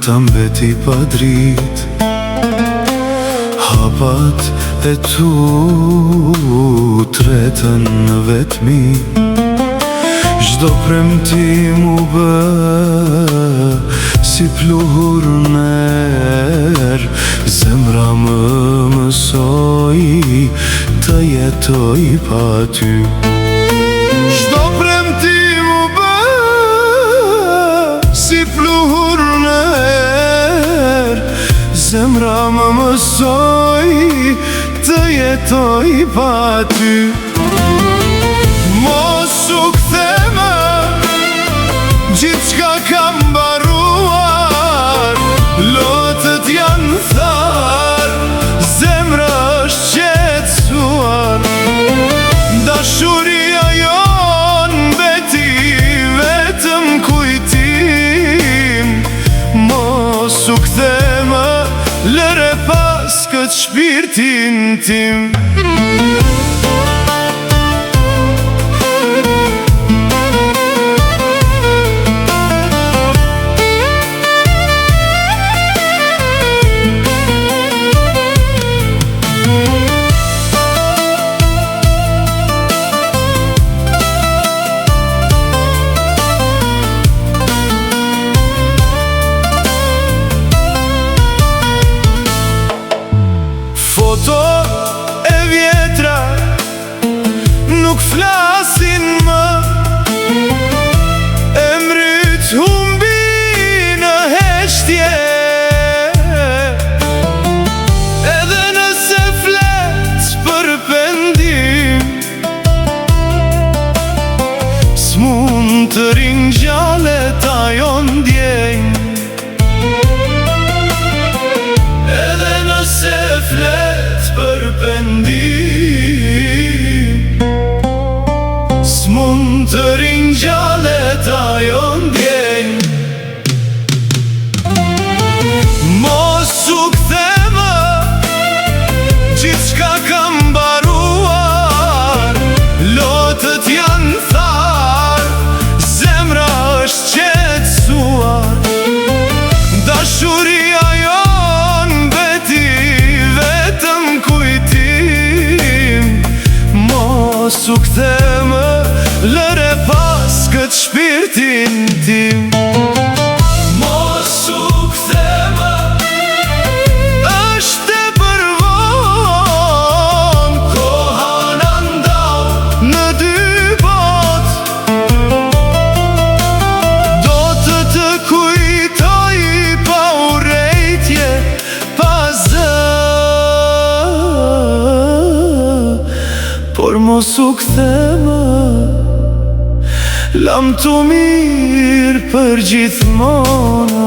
ta mbeti pa drit. Hapat e tu tretën në vetmi. Çdo premtim u bë si pluhur ner. Zemra më mësoi të jetoj pa ty. Çdo premtim u bë si pluhur ner. Zemra më mësoi të jetoj pa ty. Mos u kthe më, gjithçka ka mbaruar. Lotët janë thar, zemra është qetësuar. Dashuria jon mbeti vetëm kujtim. Mos u kthe më, lëre pas këtë shpirtin tim. Foto e vjetra nuk flasin më. Emrit humbi në heshtje. Edhe nëse flet për pendim, s'mund të ringjallet ajo ndjenjë. Edhe nëse flet për pendim, s'mund të ringjallet ajo ndjenjë. Mos u kthe më, gjithçka ka mbaruar. Lotët janë thar, zemra është qetësuar. Dashuria jon mbeti vetëm kujtim. Mos u kthe më, lëre pas këtë shpirtin tim. Mos u kthe më, është tepër vonë. Koha na ndau në dy botë. Do të kujtoj pa urrejtje, pa zë. Por mos u kthe më, lam të mirë për gjithmonë.